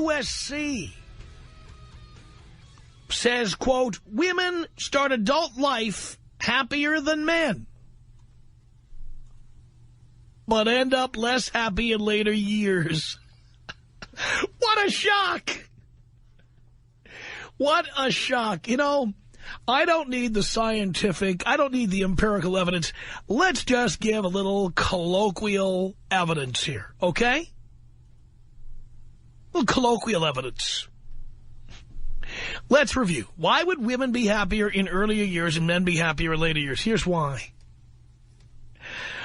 USC says, quote, women start adult life happier than men, but end up less happy in later years. What a shock. What a shock. You know, I don't need the scientific, I don't need the empirical evidence. Let's just give a little colloquial evidence here, okay? A little colloquial evidence. Let's review. Why would women be happier in earlier years and men be happier in later years? Here's why.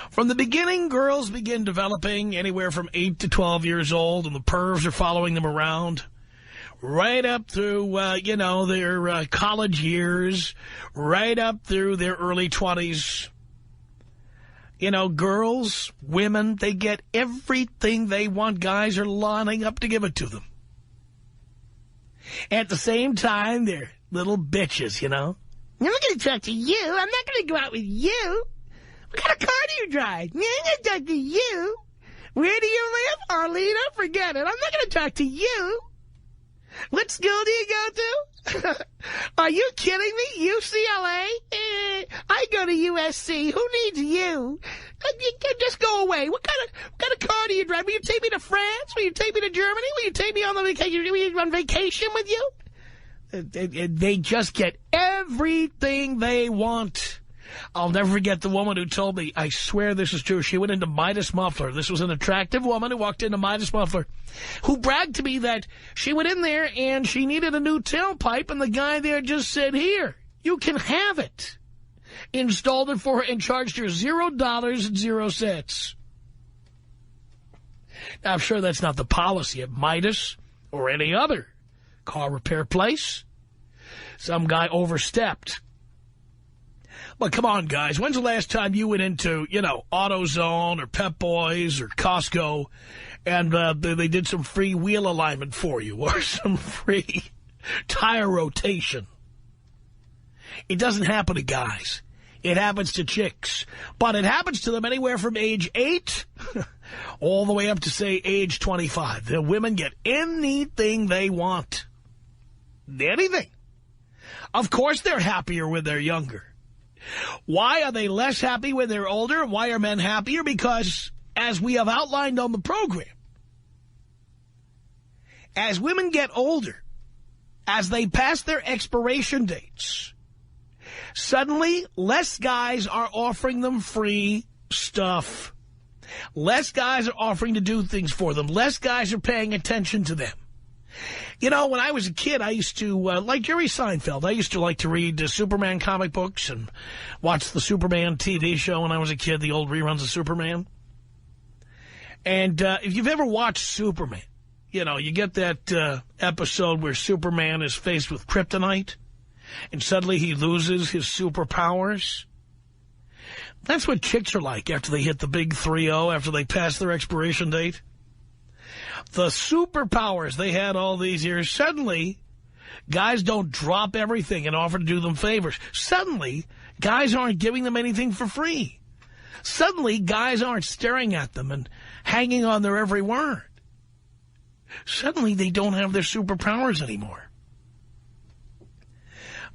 From the beginning, girls begin developing anywhere from 8 to 12 years old, and the pervs are following them around right up through, their college years, right up through their early 20s. You know, girls, women, they get everything they want. Guys are lining up to give it to them. At the same time, they're little bitches, you know. I'm not going to talk to you. I'm not going to go out with you. What kind of car do you drive? I'm not going to talk to you. Where do you live? Arlena? Forget it. I'm not going to talk to you. What school do you go to? Are you kidding me? UCLA? I go to USC. Who needs you? Just go away. What kind of car do you drive? Will you take me to France? Will you take me to Germany? Will you take me on the vacation? Will you on vacation with you? They just get everything they want. I'll never forget the woman who told me, I swear this is true, she went into Midas Muffler. This was an attractive woman who walked into Midas Muffler, who bragged to me that she went in there and she needed a new tailpipe, and the guy there just said, here, you can have it. Installed it for her and charged her $0.00. Now, I'm sure that's not the policy at Midas or any other car repair place. Some guy overstepped. But come on, guys. When's the last time you went into, AutoZone or Pep Boys or Costco and they did some free wheel alignment for you or some free tire rotation? It doesn't happen to guys. It happens to chicks. But it happens to them anywhere from age 8 all the way up to, say, age 25. The women get anything they want. Anything. Of course they're happier when they're younger. Why are they less happy when they're older? Why are men happier? Because, as we have outlined on the program, as women get older, as they pass their expiration dates, suddenly less guys are offering them free stuff. Less guys are offering to do things for them. Less guys are paying attention to them. You know, when I was a kid, I used to, like Jerry Seinfeld, I used to like to read Superman comic books and watch the Superman TV show when I was a kid, the old reruns of Superman. And if you've ever watched Superman, you get that episode where Superman is faced with kryptonite and suddenly he loses his superpowers. That's what chicks are like after they hit the big 3-0, after they pass their expiration date. The superpowers they had all these years, suddenly guys don't drop everything and offer to do them favors. Suddenly, guys aren't giving them anything for free. Suddenly, guys aren't staring at them and hanging on their every word. Suddenly, they don't have their superpowers anymore.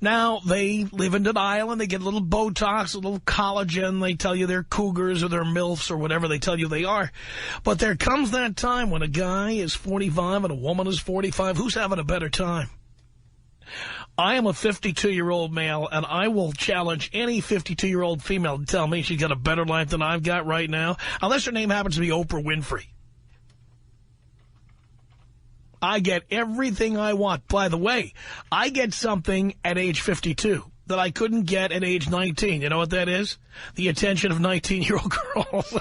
Now, they live in denial and they get a little Botox, a little collagen. They tell you they're cougars or they're MILFs or whatever they tell you they are. But there comes that time when a guy is 45 and a woman is 45. Who's having a better time? I am a 52-year-old male, and I will challenge any 52-year-old female to tell me she's got a better life than I've got right now, unless her name happens to be Oprah Winfrey. I get everything I want. By the way, I get something at age 52 that I couldn't get at age 19. You know what that is? The attention of 19-year-old girls.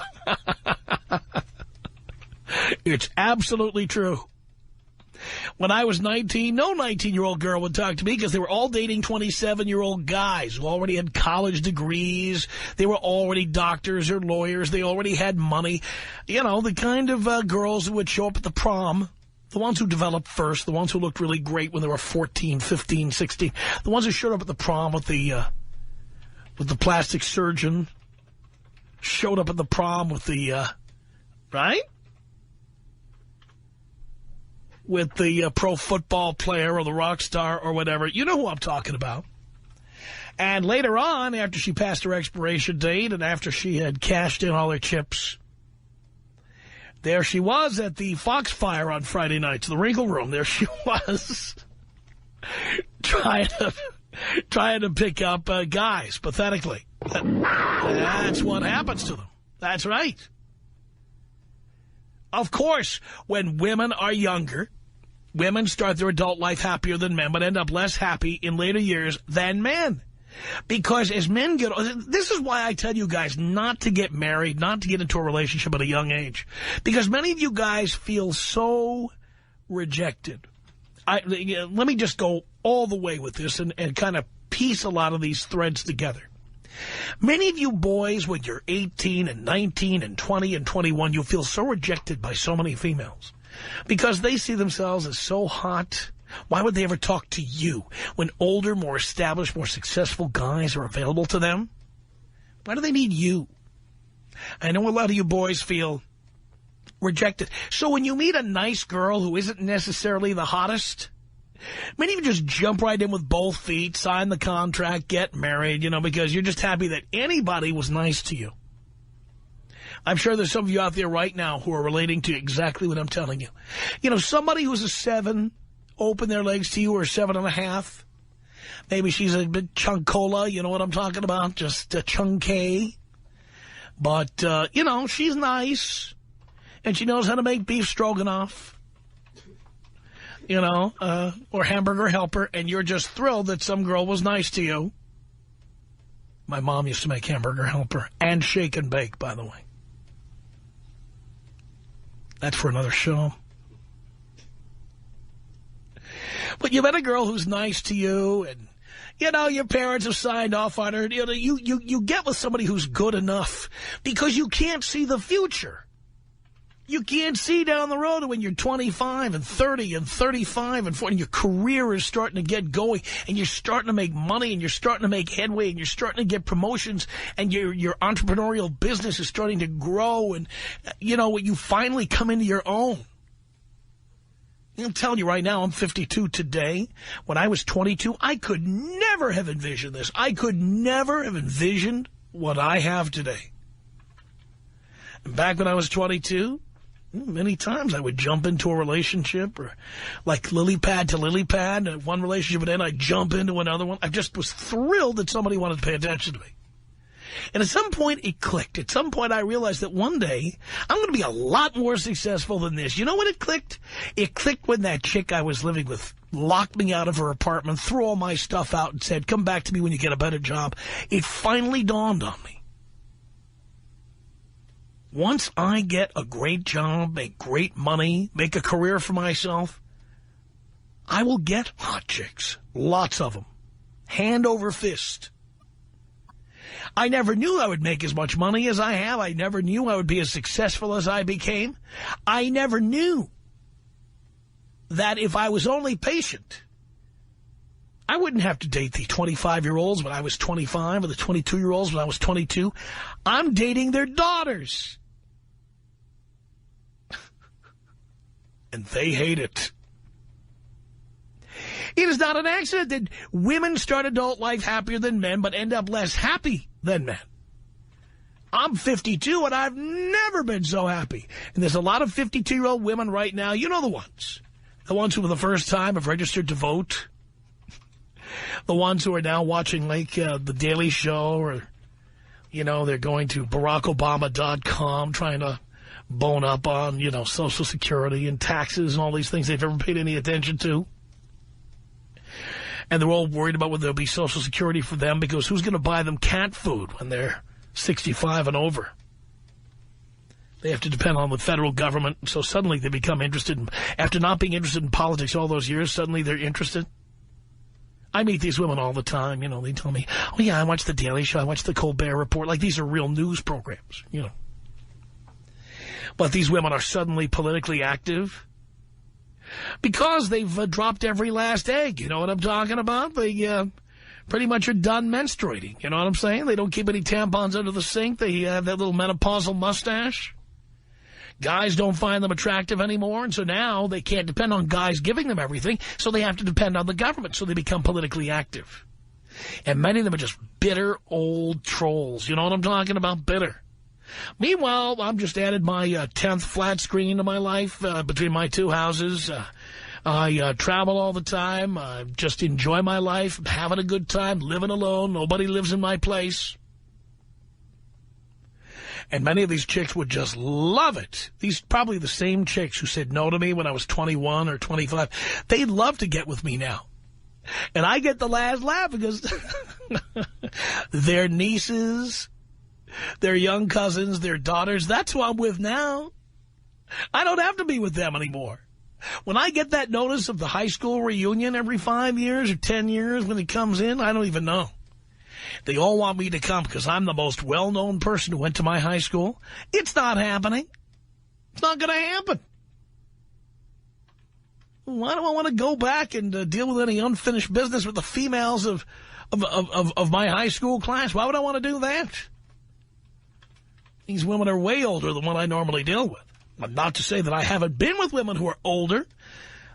It's absolutely true. When I was 19, no 19-year-old girl would talk to me because they were all dating 27-year-old guys who already had college degrees. They were already doctors or lawyers. They already had money. The kind of girls who would show up at the prom. The ones who developed first, the ones who looked really great when they were 14, 15, 16, the ones who showed up at the prom with the plastic surgeon, showed up at the prom with the, right? with the pro football player or the rock star or whatever. You know who I'm talking about. And later on, after she passed her expiration date and after she had cashed in all her chips, there she was at the Foxfire on Friday nights, the Wrinkle Room. There she was trying to pick up guys, pathetically. That's what happens to them. That's right. Of course, when women are younger, women start their adult life happier than men, but end up less happy in later years than men. Because as men get, this is why I tell you guys not to get married, not to get into a relationship at a young age. Because many of you guys feel so rejected. Let me just go all the way with this and kind of piece a lot of these threads together. Many of you boys, when you're 18 and 19 and 20 and 21, you feel so rejected by so many females because they see themselves as so hot. Why would they ever talk to you when older, more established, more successful guys are available to them? Why do they need you? I know a lot of you boys feel rejected. So when you meet a nice girl who isn't necessarily the hottest, many of you just jump right in with both feet, sign the contract, get married, because you're just happy that anybody was nice to you. I'm sure there's some of you out there right now who are relating to exactly what I'm telling you. Somebody who's a 7, open their legs to you, or 7.5. Maybe she's a bit chunkola, you know what I'm talking about, just a chunky. But, she's nice, and she knows how to make beef stroganoff. Or hamburger helper, and you're just thrilled that some girl was nice to you. My mom used to make hamburger helper and shake and bake, by the way. That's for another show. But you met a girl who's nice to you, and, your parents have signed off on her. You get with somebody who's good enough because you can't see the future. You can't see down the road when you're 25 and 30 and 35 and 40, and your career is starting to get going, and you're starting to make money, and you're starting to make headway, and you're starting to get promotions, and your entrepreneurial business is starting to grow, and, you finally come into your own. I'm telling you right now, I'm 52 today. When I was 22, I could never have envisioned this. I could never have envisioned what I have today. And back when I was 22... many times I would jump into a relationship, or like lily pad to lily pad, and one relationship would end, I'd jump into another one. I just was thrilled that somebody wanted to pay attention to me. And at some point it clicked. At some point I realized that one day I'm going to be a lot more successful than this. You know when it clicked? It clicked when that chick I was living with locked me out of her apartment, threw all my stuff out, and said, "Come back to me when you get a better job." It finally dawned on me. Once I get a great job, make great money, make a career for myself, I will get hot chicks. Lots of them. Hand over fist. I never knew I would make as much money as I have. I never knew I would be as successful as I became. I never knew that if I was only patient, I wouldn't have to date the 25-year-olds when I was 25 or the 22-year-olds when I was 22. I'm dating their daughters. And they hate it. It is not an accident that women start adult life happier than men, but end up less happy than men. I'm 52, and I've never been so happy. And there's a lot of 52-year-old women right now. You know the ones. The ones who for the first time have registered to vote. The ones who are now watching, like, The Daily Show, or, they're going to BarackObama.com trying to bone up on, Social Security and taxes and all these things they've never paid any attention to. And they're all worried about whether there'll be Social Security for them, because who's going to buy them cat food when they're 65 and over? They have to depend on the federal government. So suddenly they become interested after not being interested in politics all those years, suddenly they're interested. I meet these women all the time. They tell me, "Oh, yeah, I watch The Daily Show. I watch The Colbert Report." Like these are real news programs, But these women are suddenly politically active because they've dropped every last egg. You know what I'm talking about? They pretty much are done menstruating. You know what I'm saying? They don't keep any tampons under the sink. They have that little menopausal mustache. Guys don't find them attractive anymore, and so now they can't depend on guys giving them everything, so they have to depend on the government, so they become politically active. And many of them are just bitter old trolls. You know what I'm talking about? Bitter. Meanwhile, I'm just added my 10th flat screen to my life between my two houses. I travel all the time. I just enjoy my life. I'm having a good time, living alone. Nobody lives in my place. And many of these chicks would just love it. These probably the same chicks who said no to me when I was 21 or 25. They'd love to get with me now. And I get the last laugh because their nieces, their young cousins, their daughters, that's who I'm with now. I don't have to be with them anymore. When I get that notice of the high school reunion every 5 years or 10 years when it comes in, I don't even know. They all want me to come because I'm the most well-known person who went to my high school. It's not happening. It's not going to happen. Why do I want to go back and deal with any unfinished business with the females of my high school class? Why would I want to do that? These women are way older than what I normally deal with. But not to say that I haven't been with women who are older.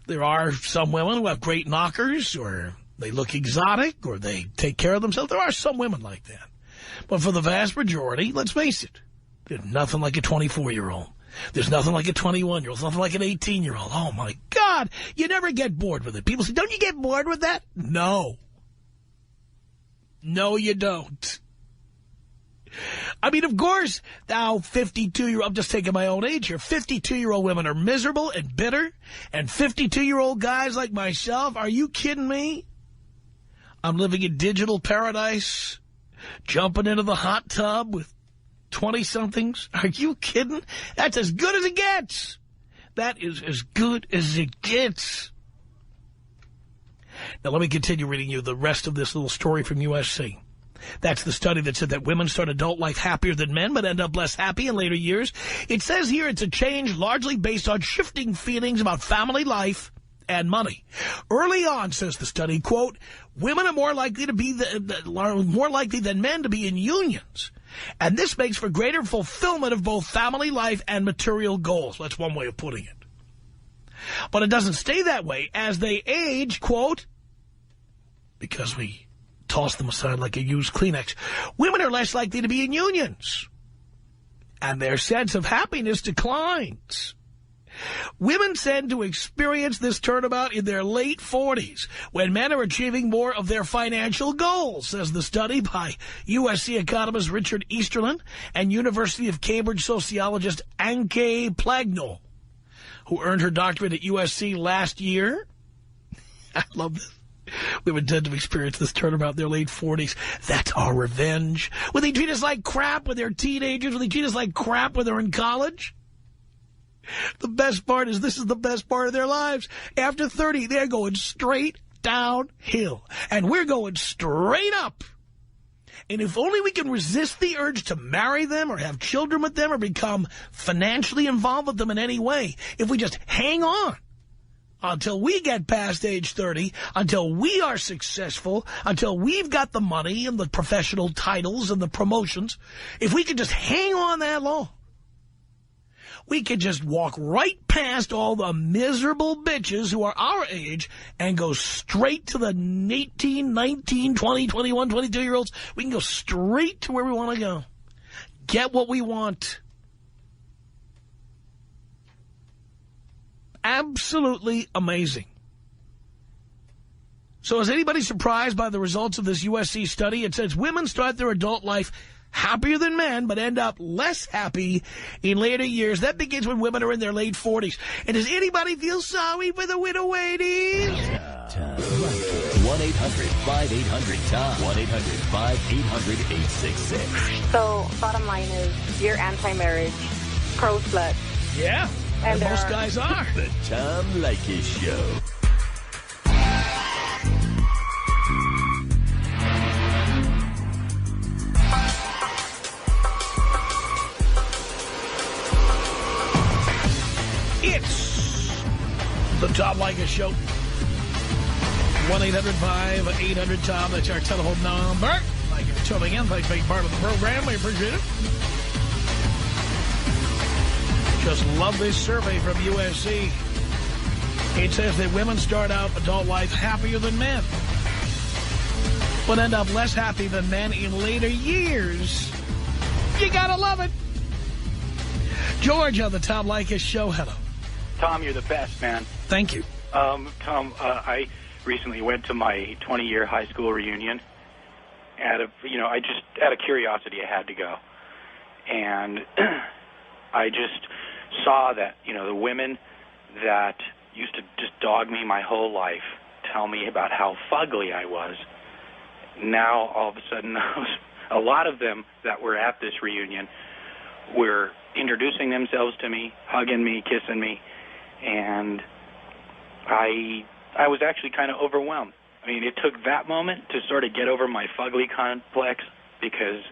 There are some women who have great knockers, or they look exotic, or they take care of themselves. There are some women like that. But for the vast majority, let's face it, there's nothing like a 24-year-old. There's nothing like a 21-year-old. There's nothing like an 18-year-old. Oh, my God. You never get bored with it. People say, don't you get bored with that? No. No, you don't. I mean, of course, now 52-year-old, I'm just taking my own age here, 52-year-old women are miserable and bitter, and 52-year-old guys like myself, are you kidding me? I'm living in digital paradise, jumping into the hot tub with 20-somethings. Are you kidding? That's as good as it gets. That is as good as it gets. Now, let me continue reading you the rest of this little story from USC. That's the study that said that women start adult life happier than men but end up less happy in later years. It says here it's a change largely based on shifting feelings about family life and money. Early on, says the study, quote, women are more likely than men to be in unions. And this makes for greater fulfillment of both family life and material goals. That's one way of putting it. But it doesn't stay that way. As they age, quote, because we toss them aside like a used Kleenex, women are less likely to be in unions. And their sense of happiness declines. Women tend to experience this turnabout in their late 40s, when men are achieving more of their financial goals, says the study by USC economist Richard Easterlin and University of Cambridge sociologist Anke Plagnol, who earned her doctorate at USC last year. I love this. Women tend to experience this turnabout in their late 40s. That's our revenge. When they treat us like crap when they're teenagers, when they treat us like crap when they're in college. The best part is this is the best part of their lives. After 30, they're going straight downhill. And we're going straight up. And if only we can resist the urge to marry them or have children with them or become financially involved with them in any way, if we just hang on until we get past age 30, until we are successful, until we've got the money and the professional titles and the promotions, if we could just hang on that long, we could just walk right past all the miserable bitches who are our age and go straight to the 18, 19, 20, 21, 22-year-olds. We can go straight to where we want to go. Get what we want. Absolutely amazing. So is anybody surprised by the results of this USC study? It says women start their adult life happier than men, but end up less happy in later years. That begins when women are in their late 40s. And does anybody feel sorry for the widow ladies? 1-800-5800-TOM. 1-800-5800-866. So, bottom line is, you're anti-marriage, pro-slut. Yeah, and most guys are. The Tom Leykis Show. It's the Tom Leykis Show. 1-800-5800-TOM. That's our telephone number. Thank you for tuning in. Thanks for being part of the program. We appreciate it. Just love this survey from USC. It says that women start out adult life happier than men, but end up less happy than men in later years. You gotta love it. George on the Tom Leykis Show. Hello. Tom, you're the best, man. Thank you. Tom, I recently went to my 20-year high school reunion. Out of curiosity, I had to go. And I just saw that, the women that used to just dog me my whole life, tell me about how fugly I was. Now, all of a sudden, a lot of them that were at this reunion were introducing themselves to me, hugging me, kissing me, and I was actually kind of overwhelmed. I mean, it took that moment to sort of get over my fugly complex, because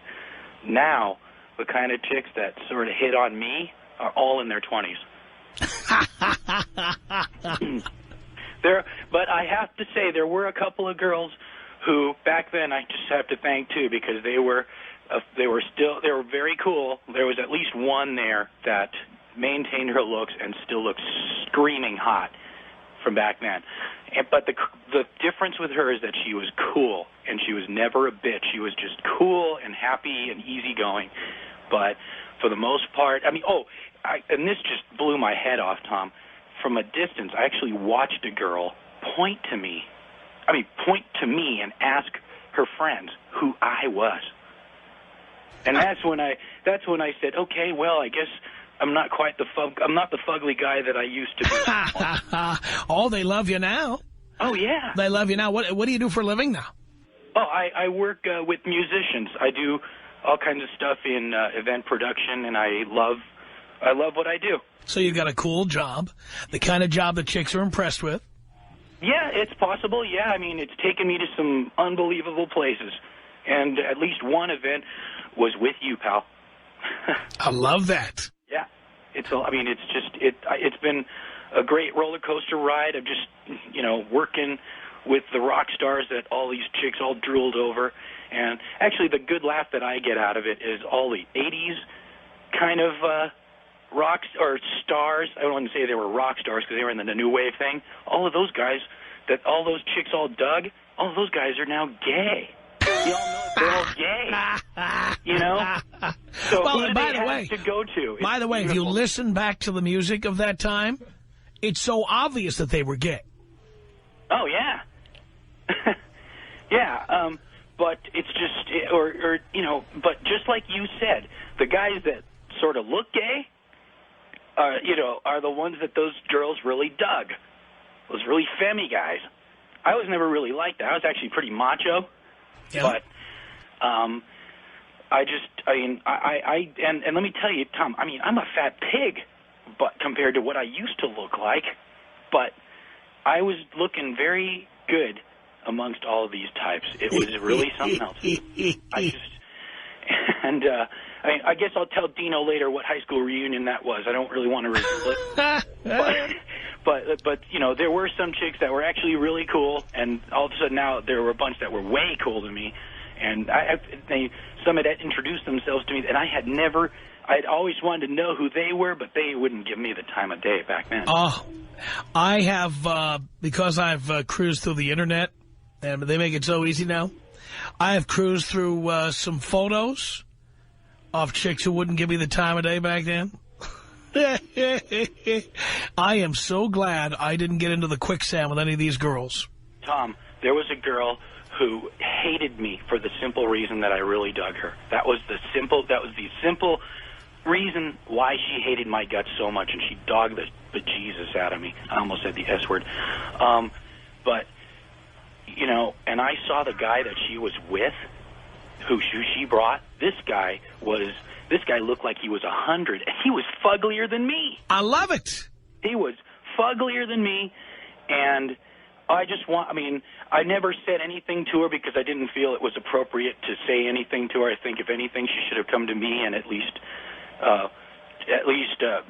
now the kind of chicks that sort of hit on me are all in their 20s. But I have to say, there were a couple of girls who back then I just have to thank too, because they were very cool. There was at least one there that maintained her looks and still looked screaming hot from back then. But the difference with her is that she was cool, and she was never a bitch. She was just cool and happy and easygoing. But for the most part, and this just blew my head off, Tom. From a distance, I actually watched a girl point to me and ask her friends who I was. And that's when I said, okay, well, I guess I'm not the fugly guy that I used to be. Oh, they love you now. Oh, yeah. They love you now. What do you do for a living now? Oh, I work with musicians. I do all kinds of stuff in event production, and I love what I do. So you got a cool job, the kind of job that chicks are impressed with. Yeah, it's possible. Yeah, I mean, it's taken me to some unbelievable places, and at least one event was with you, pal. I love that. Yeah, it's been a great roller coaster ride of just working with the rock stars that all these chicks all drooled over, and actually the good laugh that I get out of it is all the 80s kind of rocks or stars. I don't want to say they were rock stars because they were in the new wave thing. All of those guys that all those chicks all dug, all of those guys are now gay. You all know they're all gay. So well, by the way, to go to. By the way, if you listen back to the music of that time, it's so obvious that they were gay. Oh yeah. Yeah. But it's just, but just like you said, the guys that sort of look gay, are the ones that those girls really dug. Those really femmy guys. I was never really like that. I was actually pretty macho. Yeah. But and let me tell you, Tom, I'm a fat pig, but compared to what I used to look like, but I was looking very good amongst all of these types. It was really something else. I guess I'll tell Dino later what high school reunion that was. I don't really want to reveal it. But there were some chicks that were actually really cool, and all of a sudden now there were a bunch that were way cooler than me. And some had introduced themselves to me, and I'd always wanted to know who they were, but they wouldn't give me the time of day back then. Oh, I have, because I've cruised through the Internet, and they make it so easy now, I have cruised through some photos of chicks who wouldn't give me the time of day back then. I am so glad I didn't get into the quicksand with any of these girls. Tom, there was a girl who hated me for the simple reason that I really dug her. That was the simple reason why she hated my guts so much, and she dogged the bejesus out of me. I almost said the S word. But, and I saw the guy that she was with, who she brought. This guy looked like he was 100, and he was fugglier than me. I love it. He was fugglier than me, and I never said anything to her because I didn't feel it was appropriate to say anything to her. I think if anything, she should have come to me and at least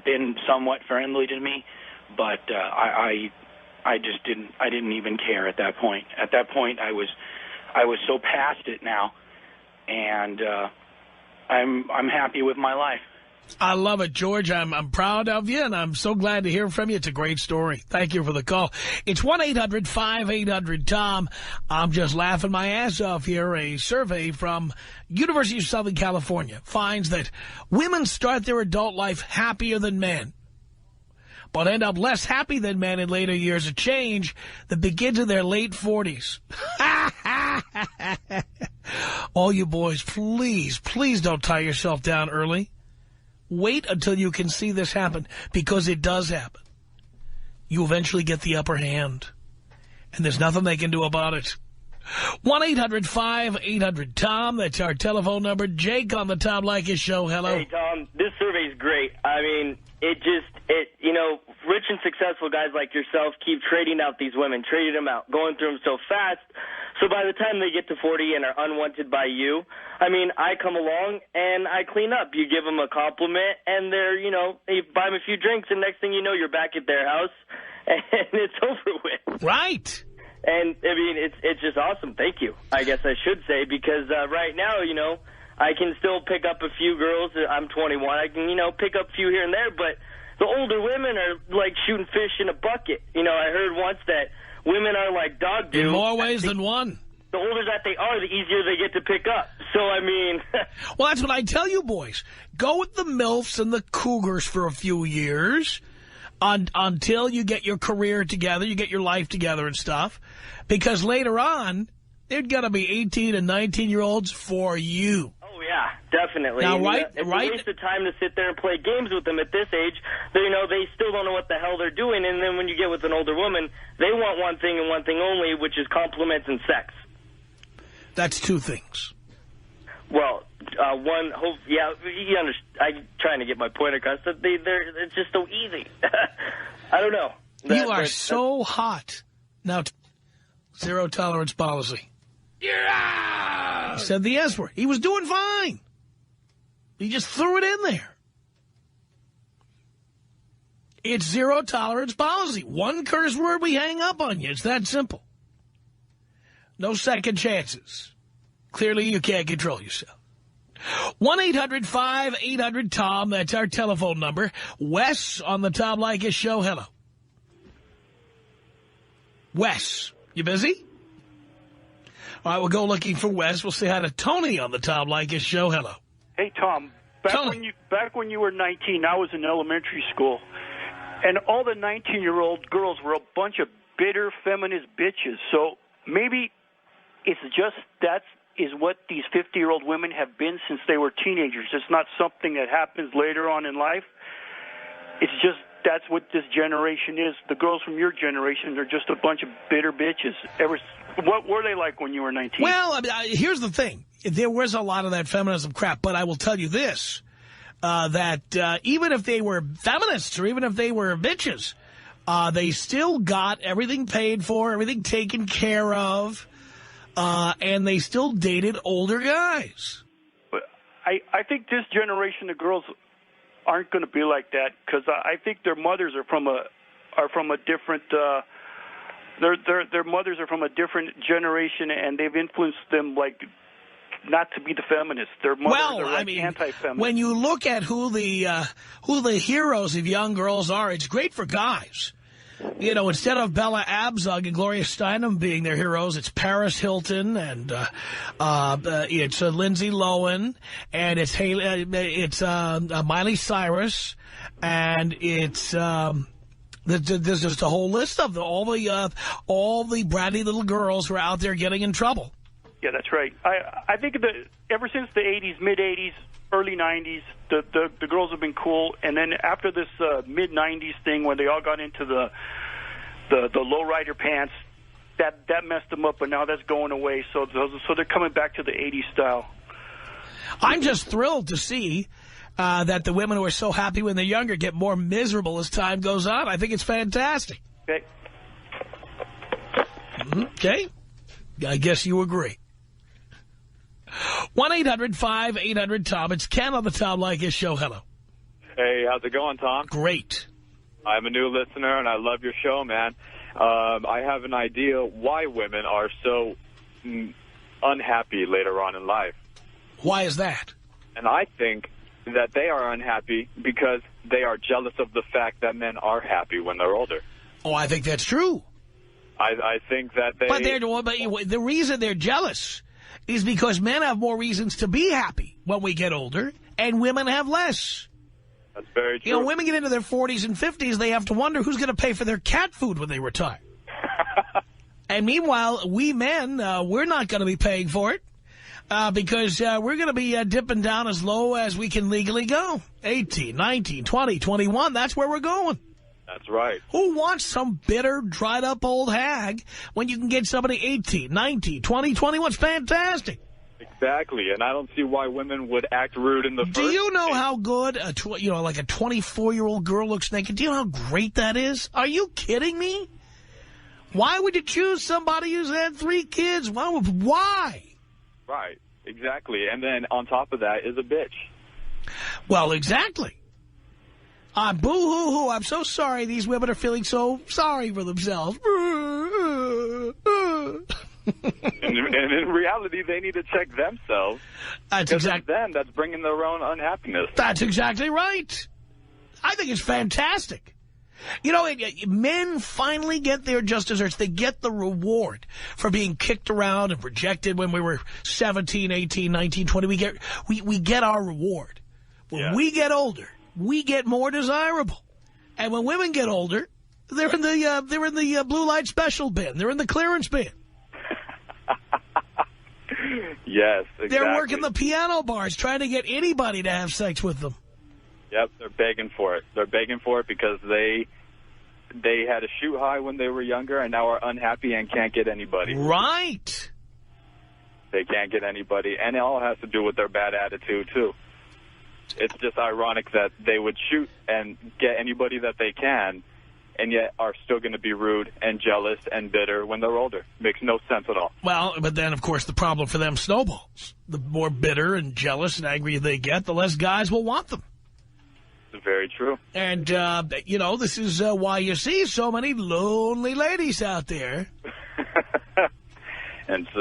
been somewhat friendly to me. But I just didn't. I didn't even care at that point. At that point, I was so past it now, and I'm happy with my life. I love it, George. I'm proud of you, and I'm so glad to hear from you. It's a great story. Thank you for the call. It's 1-800-5800-TOM. I'm just laughing my ass off here. A survey from University of Southern California finds that women start their adult life happier than men, but end up less happy than men in later years. A change that begins in their late 40s. All you boys, please, please don't tie yourself down early. Wait until you can see this happen, because it does happen. You eventually get the upper hand, and there's nothing they can do about it. 1-800-5800-TOM. That's our telephone number. Jake on the Tom Leykis Show. Hello. Hey, Tom. This survey's great. I mean, you know, rich and successful guys like yourself keep trading out these women, trading them out, going through them so fast. So by the time they get to 40 and are unwanted by you, I mean, I come along and I clean up. You give them a compliment, and they're, you know, you buy them a few drinks, and next thing you know, you're back at their house, and it's over with. Right. And, I mean, it's just awesome. Thank you, I guess I should say, because right now, you know, I can still pick up a few girls. I'm 21. I can, you know, pick up a few here and there, but the older women are like shooting fish in a bucket. You know, I heard once that women are like dog do. In more ways than one. The older that they are, the easier they get to pick up. So, I mean... Well, that's what I tell you, boys. Go with the MILFs and the Cougars for a few years until you get your career together, you get your life together and stuff. Because later on, they're going to be 18 and 19-year-olds for you. Oh, yeah, definitely. Now, it's a waste of time to sit there and play games with them at this age. You know, they still don't know what the hell they're doing. And then when you get with an older woman, they want one thing and one thing only, which is compliments and sex. That's two things. Well, one, yeah, you understand. I'm trying to get my point across. It's just so easy. I don't know. You are so hot. Now, zero tolerance policy. You're out! He said the S word. He was doing fine. He just threw it in there. It's zero tolerance policy. One curse word, we hang up on you. It's that simple. No second chances. Clearly, you can't control yourself. 1-800-5800-TOM. That's our telephone number. Wes on the Tom Leykis Show. Hello. Wes, you busy? All right, we'll go looking for Wes. We'll say hi to Tony on the Tom Leykis Show. Hello. Hey, Tom. Back when you were 19, I was in elementary school, and all the 19-year-old girls were a bunch of bitter feminist bitches. So maybe it's just that is what these 50-year-old women have been since they were teenagers. It's not something that happens later on in life. It's just that's what this generation is. The girls from your generation are just a bunch of bitter bitches. What were they like when you were 19? Well, I mean, here's the thing. There was a lot of that feminism crap, but I will tell you this, that even if they were feminists or even if they were bitches, they still got everything paid for, everything taken care of, and they still dated older guys. But I think this generation of girls aren't going to be like that, because I think their mothers are from a different their mothers are from a different generation, and they've influenced them like not to be the feminists. Their mothers are like anti-feminist. When you look at who the heroes of young girls are, it's great for guys. You know, instead of Bella Abzug and Gloria Steinem being their heroes, it's Paris Hilton and it's Lindsay Lohan and it's Miley Cyrus and it's there's just a whole list of all the bratty little girls who are out there getting in trouble. Yeah, that's right. I think that ever since the 80s, mid-80s, early 90s, the girls have been cool. And then after this mid-90s thing when they all got into the lowrider pants, that messed them up, and now that's going away. So they're coming back to the 80s style. I'm just thrilled to see that the women who are so happy when they're younger get more miserable as time goes on. I think it's fantastic. Okay. Okay. I guess you agree. 1-800-5800-TOM. It's Ken on the Tom Leykis Show. Hello. Hey, how's it going, Tom? Great. I'm a new listener, and I love your show, man. I have an idea why women are so unhappy later on in life. Why is that? And I think that they are unhappy because they are jealous of the fact that men are happy when they're older. Oh, I think that's true. I think that they... But the reason they're jealous is because men have more reasons to be happy when we get older, and women have less. That's very true. You know, women get into their 40s and 50s, they have to wonder who's going to pay for their cat food when they retire. And meanwhile, we men, we're not going to be paying for it because we're going to be dipping down as low as we can legally go. 18, 19, 20, 21, that's where we're going. That's right. Who wants some bitter, dried-up old hag when you can get somebody 18, 19, 20, 21? It's fantastic. Exactly, and I don't see why women would act rude in the first Do you know place. how good, like a 24-year-old girl looks naked? Do you know how great that is? Are you kidding me? Why would you choose somebody who's had 3 kids? Why? Right, exactly, and then on top of that is a bitch. Well, exactly. Boo-hoo-hoo, I'm so sorry these women are feeling so sorry for themselves. and in reality, they need to check themselves. That's because it's them that's bringing their own unhappiness. That's exactly right. I think it's fantastic. You know, men finally get their just desserts. They get the reward for being kicked around and rejected when we were 17, 18, 19, 20. We get our reward. When we get older, we get more desirable. And when women get older, they're in the blue light special bin. They're in the clearance bin. Yes, exactly. They're working the piano bars trying to get anybody to have sex with them. Yep, they're begging for it. They're begging for it because they had a shoot high when they were younger and now are unhappy and can't get anybody. Right. They can't get anybody, and it all has to do with their bad attitude, too. It's just ironic that they would shoot and get anybody that they can, and yet are still going to be rude and jealous and bitter when they're older. Makes no sense at all. Well, but then, of course, the problem for them snowballs. The more bitter and jealous and angry they get, the less guys will want them. It's very true. And, you know, this is why you see so many lonely ladies out there. And so,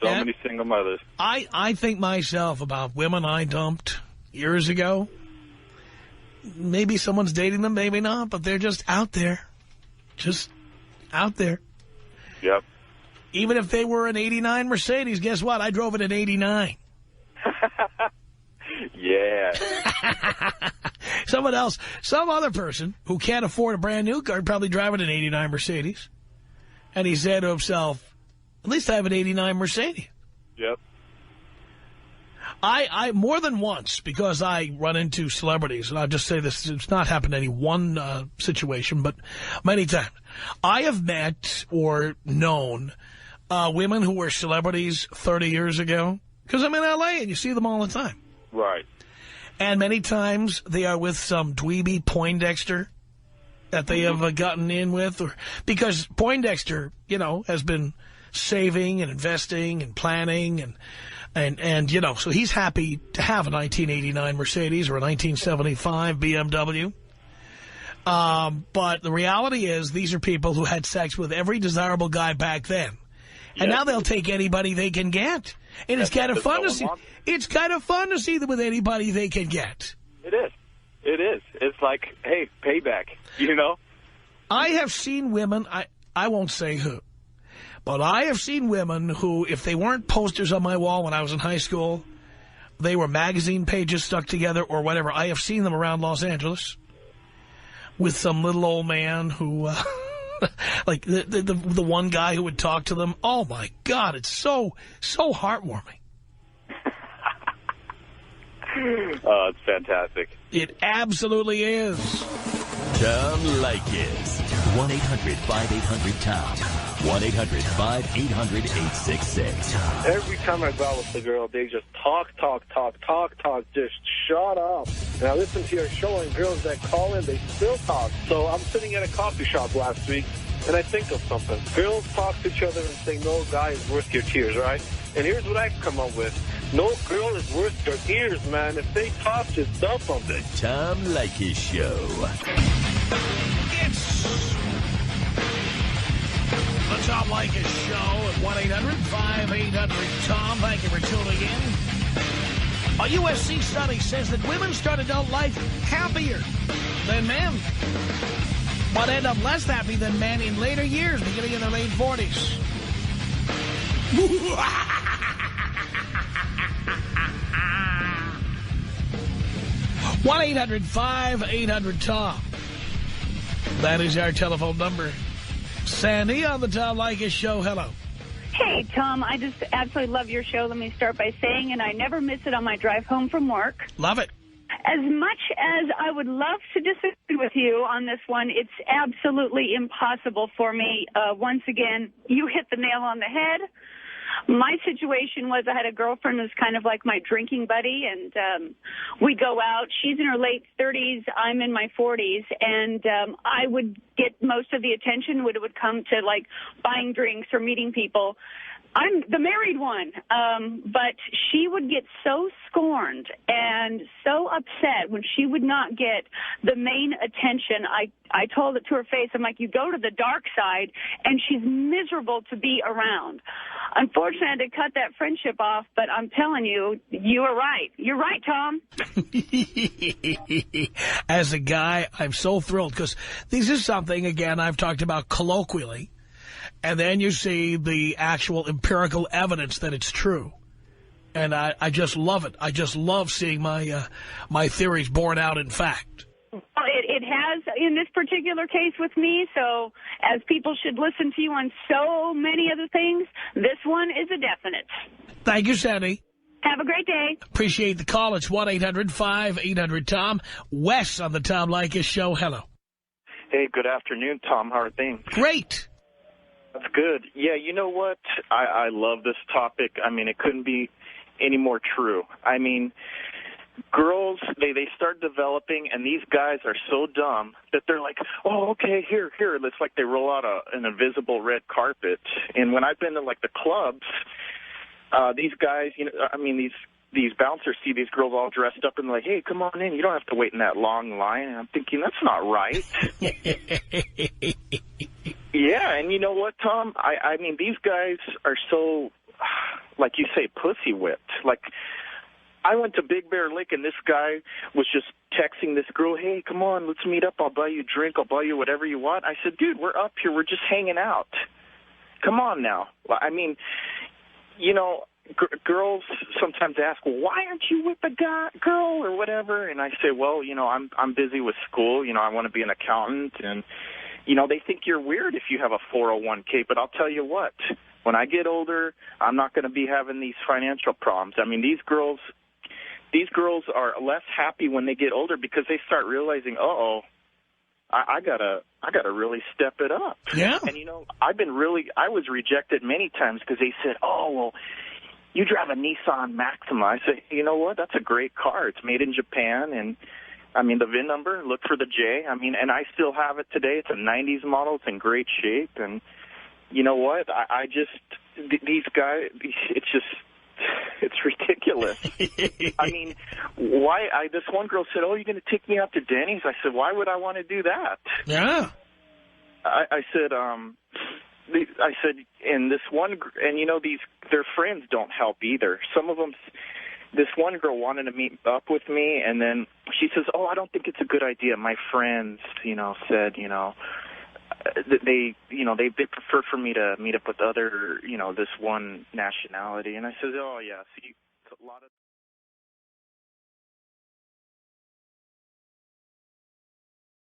many single mothers. I think myself about women I dumped years ago. Maybe someone's dating them, maybe not, but they're just out there. Just out there. Yep. Even if they were an 89 Mercedes, guess what? I drove it at 89. Yeah. Some other person who can't afford a brand new car probably driving an 89 Mercedes. And he said to himself, at least I have an 89 Mercedes. Yep. I more than once, because I run into celebrities, and I'll just say this, it's not happened in any one situation, but many times, I have met or known women who were celebrities 30 years ago, because I'm in L.A. and you see them all the time. Right. And many times they are with some dweeby Poindexter that they have gotten in with, or because Poindexter, you know, has been saving and investing and planning and you know, so he's happy to have a 1989 Mercedes or a 1975 BMW. But the reality is these are people who had sex with every desirable guy back then. And now they'll take anybody they can get. And it's kind of fun to see. It's kind of fun to see them with anybody they can get. It is. It is. It's like, hey, payback, you know? I have seen women, I won't say who, but I have seen women who, if they weren't posters on my wall when I was in high school, they were magazine pages stuck together or whatever. I have seen them around Los Angeles with some little old man who, like the one guy who would talk to them. Oh, my God, it's so heartwarming. Oh, it's fantastic. It absolutely is. Tom Leykis. 1-800-5800-TOM. 1-800-5800-866. Every time I go out with the girl, they just talk. Just shut up. And I listen to your show, and girls that call in, they still talk. So I'm sitting at a coffee shop last week, and I think of something. Girls talk to each other and say, no guy is worth your tears, right? And here's what I come up with. No girl is worth your ears, man. If they talk, just dump them. The Tom Leykis Show. It's the Tom Leykis Show at 1-800-5800-TOM. Thank you for tuning in. A USC study says that women start adult life happier than men, but end up less happy than men in later years, beginning in their late 40s. 1-800-5800-TOM. That is our telephone number. Sandy on the Tom Leykis Show. Hello. Hey, Tom, I just absolutely love your show. Let me start by saying, and I never miss it on my drive home from work. Love it. As much as I would love to disagree with you on this one, it's absolutely impossible for me. Once again, you hit the nail on the head. My situation was I had a girlfriend who's kind of like my drinking buddy, and we go out. She's in her late 30s. I'm in my 40s, and I would get most of the attention when it would come to, like, buying drinks or meeting people. I'm the married one, but she would get so scorned and so upset when she would not get the main attention. I told it to her face. I'm like, you go to the dark side, and she's miserable to be around. Unfortunately, I had to cut that friendship off, but I'm telling you, you are right. You're right, Tom. As a guy, I'm so thrilled because this is something, again, I've talked about colloquially. And then you see the actual empirical evidence that it's true. And I just love it. I just love seeing my theories borne out in fact. It has in this particular case with me, so as people should listen to you on so many other things, this one is a definite. Thank you, Sandy. Have a great day. Appreciate the call. It's 1-800-5800-TOM. Wes on the Tom Leykis Show. Hello. Hey, good afternoon, Tom. How are things? Great. That's good. Yeah, you know what? I love this topic. I mean, it couldn't be any more true. I mean, girls, they start developing, and these guys are so dumb that they're like, oh, okay, here. It's like they roll out an invisible red carpet. And when I've been to, like, the clubs, these guys, you know, I mean, these bouncers see these girls all dressed up and they're like, hey, come on in. You don't have to wait in that long line. And I'm thinking, that's not right. Yeah, and you know what, Tom? I mean, these guys are so, like you say, pussy whipped. Like, I went to Big Bear Lake, and this guy was just texting this girl, hey, come on, let's meet up. I'll buy you a drink. I'll buy you whatever you want. I said, dude, we're up here. We're just hanging out. Come on now. I mean, you know, girls sometimes ask, well, why aren't you with a girl or whatever? And I say, well, you know, I'm busy with school. You know, I want to be an accountant. And, you know, they think you're weird if you have a 401k. But I'll tell you what, when I get older, I'm not going to be having these financial problems. I mean, these girls are less happy when they get older because they start realizing, uh-oh, I gotta really step it up. Yeah. And, you know, I was rejected many times because they said, oh, well, you drive a Nissan Maxima. I said, you know what? That's a great car. It's made in Japan. And, I mean, the VIN number, look for the J. I mean, and I still have it today. It's a 90s model. It's in great shape. And you know what? I just, these guys, it's ridiculous. I mean, why? This one girl said, oh, you're going to take me out to Denny's? I said, why would I want to do that? Yeah. I said, and this one, and you know, their friends don't help either. Some of them, this one girl wanted to meet up with me, and then she says, oh, I don't think it's a good idea. My friends, you know, said, you know, they prefer for me to meet up with other, you know, this one nationality. And I said, oh, yeah, see, a lot of